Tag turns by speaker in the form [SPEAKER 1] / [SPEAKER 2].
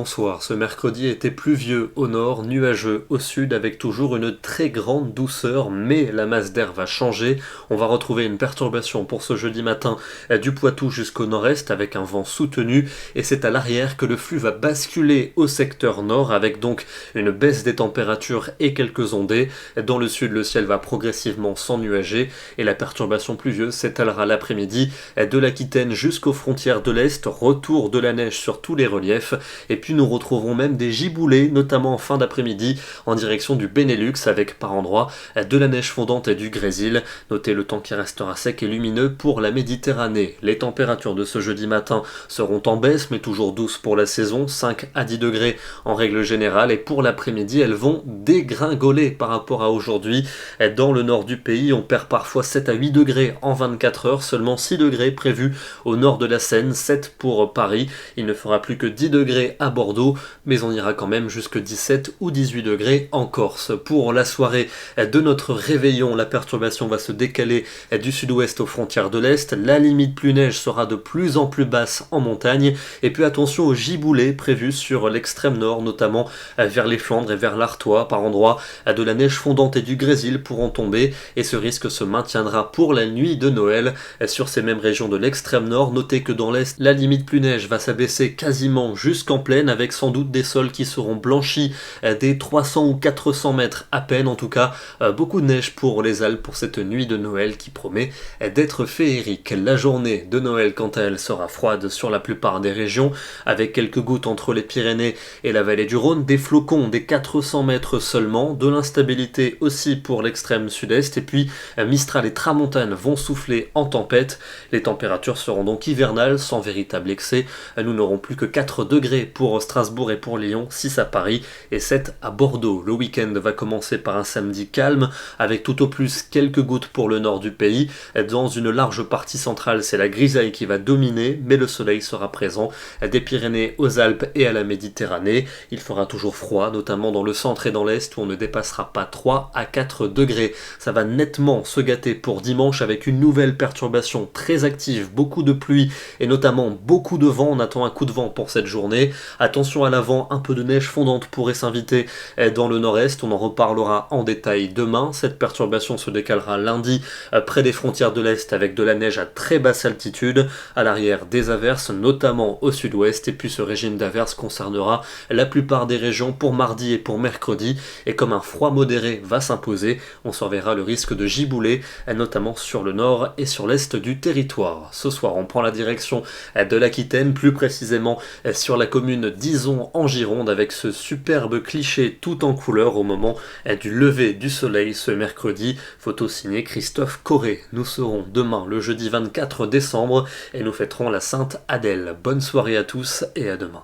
[SPEAKER 1] bonsoir. Ce mercredi était pluvieux au nord, nuageux au sud avec toujours une très grande douceur, mais la masse d'air va changer. On va retrouver une perturbation pour ce jeudi matin du Poitou jusqu'au nord-est avec un vent soutenu et c'est à l'arrière que le flux va basculer au secteur nord avec donc une baisse des températures et quelques ondées. Dans le sud, le ciel va progressivement s'ennuager et la perturbation pluvieuse s'étalera l'après-midi de l'Aquitaine jusqu'aux frontières de l'Est, retour de la neige sur tous les reliefs, et puis nous retrouverons même des giboulées, notamment en fin d'après-midi, en direction du Benelux, avec par endroits de la neige fondante et du grésil. Notez le temps qui restera sec et lumineux pour la Méditerranée. Les températures de ce jeudi matin seront en baisse, mais toujours douces pour la saison, 5 à 10 degrés en règle générale, et pour l'après-midi, elles vont dégringoler par rapport à aujourd'hui. Dans le nord du pays, on perd parfois 7 à 8 degrés en 24 heures, seulement 6 degrés prévus au nord de la Seine, 7 pour Paris. Il ne fera plus que 10 degrés à Bordeaux, mais on ira quand même jusque 17 ou 18 degrés en Corse. Pour la soirée de notre réveillon, la perturbation va se décaler du sud-ouest aux frontières de l'Est. La limite pluie neige sera de plus en plus basse en montagne. Et puis attention aux giboulées prévues sur l'extrême nord, notamment vers les Flandres et vers l'Artois. Par endroits, de la neige fondante et du grésil pourront tomber et ce risque se maintiendra pour la nuit de Noël. Sur ces mêmes régions de l'extrême nord, notez que dans l'Est, la limite pluie neige va s'abaisser quasiment jusqu'en plaine avec sans doute des sols qui seront blanchis des 300 ou 400 mètres à peine. En tout cas, beaucoup de neige pour les Alpes pour cette nuit de Noël qui promet d'être féerique. La journée de Noël, quant à elle, sera froide sur la plupart des régions avec quelques gouttes entre les Pyrénées et la vallée du Rhône, des flocons des 400 mètres seulement, de l'instabilité aussi pour l'extrême sud-est et puis Mistral et Tramontane vont souffler en tempête. Les températures seront donc hivernales sans véritable excès. Nous n'aurons plus que 4 degrés pour Strasbourg et pour Lyon, 6 à Paris et 7 à Bordeaux. Le week-end va commencer par un samedi calme avec tout au plus quelques gouttes pour le nord du pays. Dans une large partie centrale, c'est la grisaille qui va dominer, mais le soleil sera présent des Pyrénées aux Alpes et à la Méditerranée. Il fera toujours froid, notamment dans le centre et dans l'est où on ne dépassera pas 3 à 4 degrés. Ça va nettement se gâter pour dimanche avec une nouvelle perturbation très active, beaucoup de pluie et notamment beaucoup de vent. On attend un coup de vent pour cette journée. Attention à l'avant, un peu de neige fondante pourrait s'inviter dans le nord-est. On en reparlera en détail demain. Cette perturbation se décalera lundi près des frontières de l'est avec de la neige à très basse altitude. À l'arrière, des averses, notamment au sud-ouest. Et puis ce régime d'averses concernera la plupart des régions pour mardi et pour mercredi. Et comme un froid modéré va s'imposer, on surveillera le risque de giboulées, notamment sur le nord et sur l'est du territoire. Ce soir, on prend la direction de l'Aquitaine, plus précisément sur la commune d'Izon en Gironde, avec ce superbe cliché tout en couleur au moment du lever du soleil ce mercredi. Photo signée Christophe Corré. Nous serons demain le jeudi 24 décembre et nous fêterons la Sainte Adèle. Bonne soirée à tous et à demain.